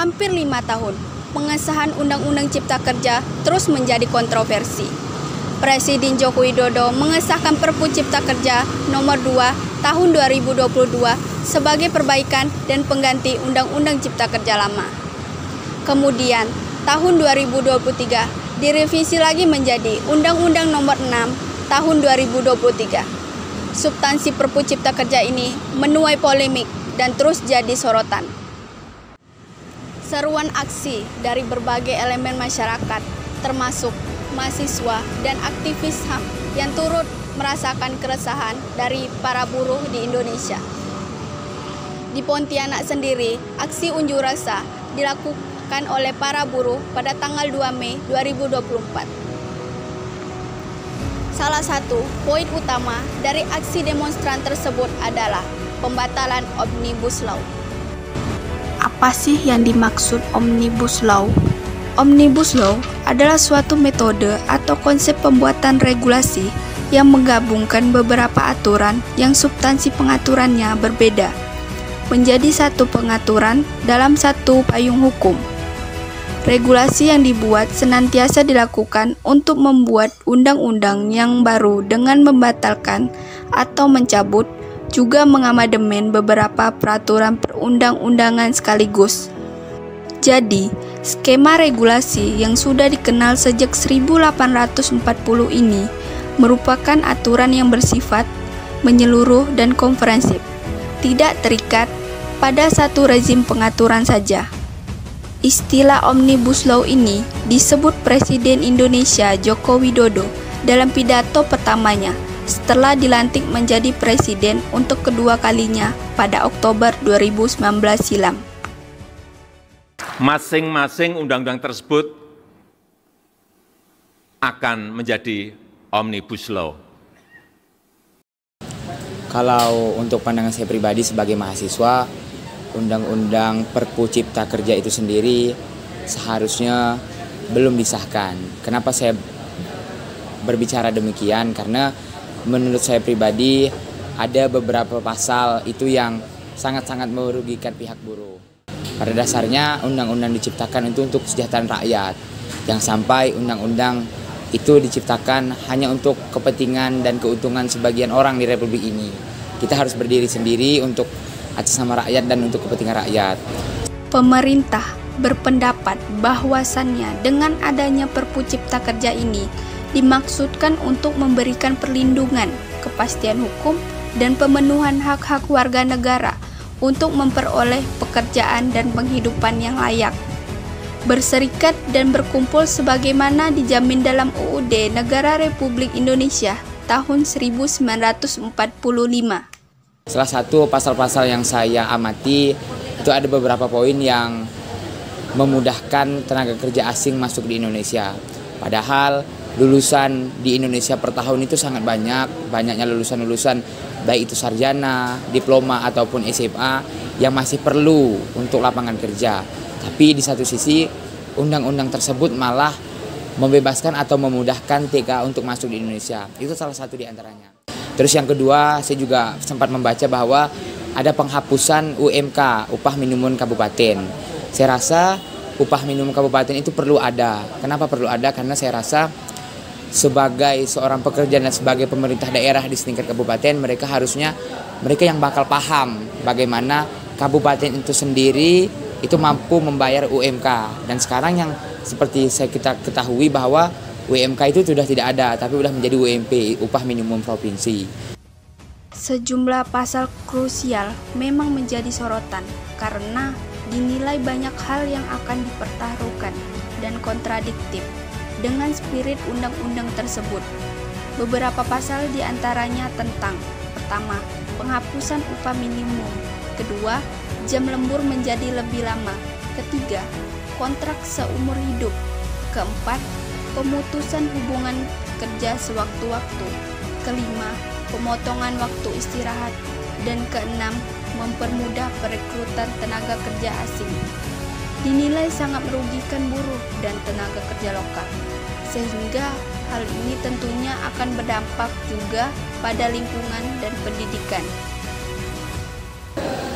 hampir 5 tahun, pengesahan Undang-Undang Cipta Kerja terus menjadi kontroversi. Presiden Joko Widodo mengesahkan Perpu Cipta Kerja Nomor 2 Tahun 2022 sebagai perbaikan dan pengganti Undang-Undang Cipta Kerja lama. Kemudian, tahun 2023 direvisi lagi menjadi Undang-Undang Nomor 6 Tahun 2023. Substansi Perpu Cipta Kerja ini menuai polemik dan terus jadi sorotan. Seruan aksi dari berbagai elemen masyarakat, termasuk mahasiswa dan aktivis HAM yang turut merasakan keresahan dari para buruh di Indonesia. Di Pontianak sendiri, aksi unjuk rasa dilakukan oleh para buruh pada tanggal 2 Mei 2024. Salah satu poin utama dari aksi demonstran tersebut adalah pembatalan Omnibus Law. Apa sih yang dimaksud Omnibus Law? Omnibus Law adalah suatu metode atau konsep pembuatan regulasi yang menggabungkan beberapa aturan yang substansi pengaturannya berbeda menjadi satu pengaturan dalam satu payung hukum. Regulasi yang dibuat senantiasa dilakukan untuk membuat undang-undang yang baru dengan membatalkan atau mencabut, juga mengamandemen beberapa peraturan perundang-undangan sekaligus. Jadi, skema regulasi yang sudah dikenal sejak 1840 ini merupakan aturan yang bersifat menyeluruh dan komprehensif, tidak terikat pada satu rezim pengaturan saja. Istilah Omnibus Law ini disebut Presiden Indonesia Joko Widodo dalam pidato pertamanya setelah dilantik menjadi presiden untuk kedua kalinya pada Oktober 2019 silam. Masing-masing undang-undang tersebut akan menjadi Omnibus Law. Kalau untuk pandangan saya pribadi sebagai mahasiswa, Undang-Undang Perpu Cipta Kerja itu sendiri seharusnya belum disahkan. Kenapa saya berbicara demikian? Karena menurut saya pribadi ada beberapa pasal itu yang sangat-sangat merugikan pihak buruh. Pada dasarnya undang-undang diciptakan itu untuk kesejahteraan rakyat. Yang sampai undang-undang itu diciptakan hanya untuk kepentingan dan keuntungan sebagian orang di Republik ini. Kita harus berdiri sendiri untuk atas nama rakyat dan untuk kepentingan rakyat. Pemerintah berpendapat bahwasannya dengan adanya Perpu Cipta Kerja ini dimaksudkan untuk memberikan perlindungan, kepastian hukum, dan pemenuhan hak-hak warga negara untuk memperoleh pekerjaan dan penghidupan yang layak, berserikat dan berkumpul sebagaimana dijamin dalam UUD Negara Republik Indonesia tahun 1945. Salah satu pasal-pasal yang saya amati itu ada beberapa poin yang memudahkan tenaga kerja asing masuk di Indonesia. Padahal lulusan di Indonesia per tahun itu sangat banyaknya lulusan-lulusan baik itu sarjana, diploma ataupun SMA yang masih perlu untuk lapangan kerja. Tapi di satu sisi undang-undang tersebut malah membebaskan atau memudahkan TK untuk masuk di Indonesia. Itu salah satu di antaranya. Terus yang kedua, saya juga sempat membaca bahwa ada penghapusan UMK, upah minimum kabupaten. Saya rasa upah minimum kabupaten itu perlu ada. Kenapa perlu ada? Karena saya rasa sebagai seorang pekerja dan sebagai pemerintah daerah di setingkat kabupaten, mereka yang bakal paham bagaimana kabupaten itu sendiri itu mampu membayar UMK. Dan sekarang yang seperti kita ketahui bahwa UMK itu sudah tidak ada, tapi sudah menjadi UMP, upah minimum provinsi. Sejumlah pasal krusial memang menjadi sorotan karena dinilai banyak hal yang akan dipertaruhkan dan kontradiktif dengan spirit undang-undang tersebut. Beberapa pasal diantaranya tentang: pertama, penghapusan upah minimum; kedua, jam lembur menjadi lebih lama; ketiga, kontrak seumur hidup; keempat, pemutusan hubungan kerja sewaktu-waktu; kelima, pemotongan waktu istirahat; dan keenam, mempermudah perekrutan tenaga kerja asing. Dinilai sangat merugikan buruh dan tenaga kerja lokal, sehingga hal ini tentunya akan berdampak juga pada lingkungan dan pendidikan.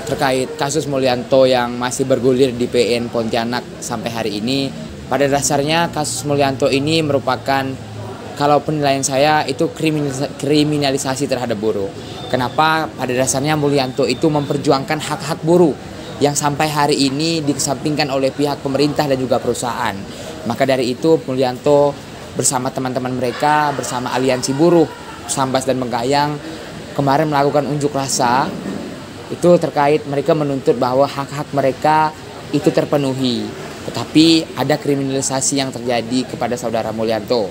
terkait kasus Mulyanto yang masih bergulir di PN Pontianak sampai hari ini. Pada dasarnya kasus Mulyanto ini merupakan, kalau penilaian saya, itu kriminalisasi terhadap buruh. Kenapa? Pada dasarnya Mulyanto itu memperjuangkan hak-hak buruh yang sampai hari ini dikesampingkan oleh pihak pemerintah dan juga perusahaan. Maka dari itu Mulyanto bersama teman-teman mereka, bersama aliansi buruh Sambas dan Bengkayang, kemarin melakukan unjuk rasa. Itu terkait mereka menuntut bahwa hak-hak mereka itu terpenuhi. Tetapi ada kriminalisasi yang terjadi kepada saudara Mulyanto.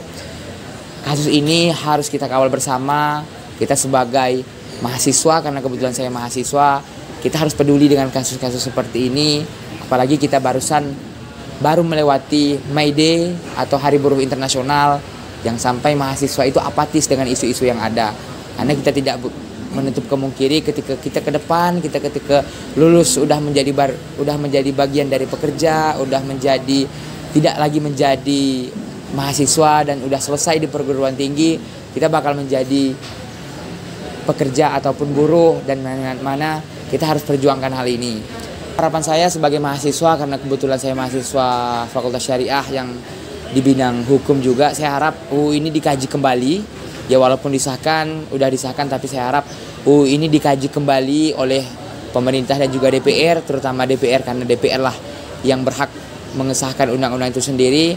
Kasus ini harus kita kawal bersama. Kita sebagai mahasiswa, karena kebetulan saya mahasiswa, kita harus peduli dengan kasus-kasus seperti ini. Apalagi kita baru melewati May Day atau Hari Buruh Internasional, yang sampai mahasiswa itu apatis dengan isu-isu yang ada. Karena kita tidak menutup kemungkinan ketika kita ke depan, ketika lulus udah menjadi bagian dari pekerja, tidak lagi menjadi mahasiswa dan udah selesai di perguruan tinggi, kita bakal menjadi pekerja ataupun buruh, dan mana kita harus perjuangkan hal ini. Harapan saya sebagai mahasiswa, karena kebetulan saya mahasiswa Fakultas Syariah yang di bidang hukum juga, saya harap UU ini dikaji kembali. Ya walaupun udah disahkan, tapi saya harap UU ini dikaji kembali oleh pemerintah dan juga DPR, terutama DPR, karena DPR lah yang berhak mengesahkan undang-undang itu sendiri.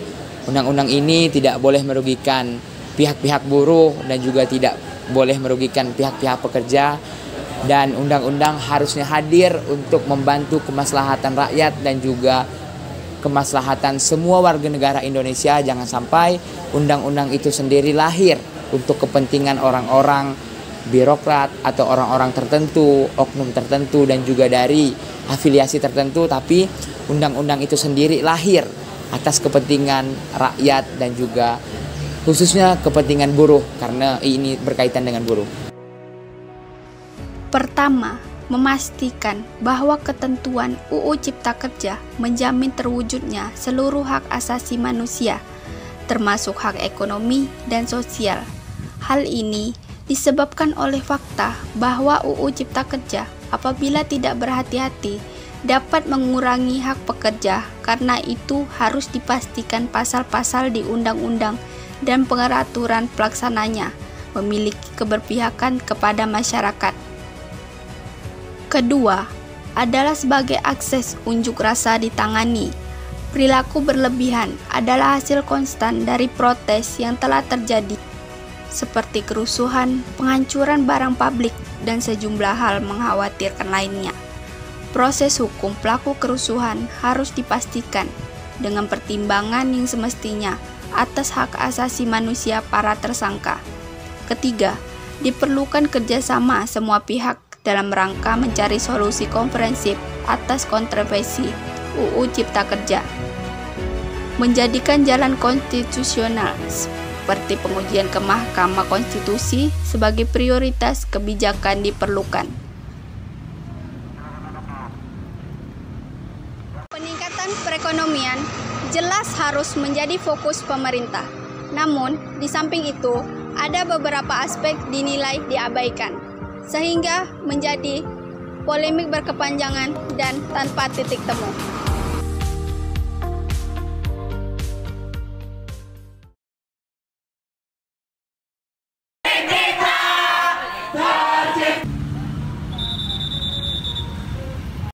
Undang-undang ini tidak boleh merugikan pihak-pihak buruh dan juga tidak boleh merugikan pihak-pihak pekerja, dan undang-undang harusnya hadir untuk membantu kemaslahatan rakyat dan juga kemaslahatan semua warga negara Indonesia. Jangan sampai undang-undang itu sendiri lahir untuk kepentingan orang-orang birokrat atau orang-orang tertentu, oknum tertentu, dan juga dari afiliasi tertentu, tapi undang-undang itu sendiri lahir atas kepentingan rakyat dan juga khususnya kepentingan buruh, karena ini berkaitan dengan buruh. Pertama, memastikan bahwa ketentuan UU Cipta Kerja menjamin terwujudnya seluruh hak asasi manusia, termasuk hak ekonomi dan sosial. Hal ini disebabkan oleh fakta bahwa UU Cipta Kerja apabila tidak berhati-hati dapat mengurangi hak pekerja. Karena itu harus dipastikan pasal-pasal di undang-undang dan peraturan pelaksananya memiliki keberpihakan kepada masyarakat. Kedua, adalah sebagai akses unjuk rasa ditangani. Perilaku berlebihan adalah hasil konstan dari protes yang telah terjadi, seperti kerusuhan, penghancuran barang publik, dan sejumlah hal mengkhawatirkan lainnya. Proses hukum pelaku kerusuhan harus dipastikan dengan pertimbangan yang semestinya atas hak asasi manusia para tersangka. Ketiga, diperlukan kerjasama semua pihak dalam rangka mencari solusi komprehensif atas kontroversi UU Cipta Kerja. Menjadikan jalan konstitusional seperti pengujian ke Mahkamah Konstitusi sebagai prioritas kebijakan diperlukan. Peningkatan perekonomian jelas harus menjadi fokus pemerintah. Namun, di samping itu, ada beberapa aspek dinilai diabaikan, sehingga menjadi polemik berkepanjangan dan tanpa titik temu.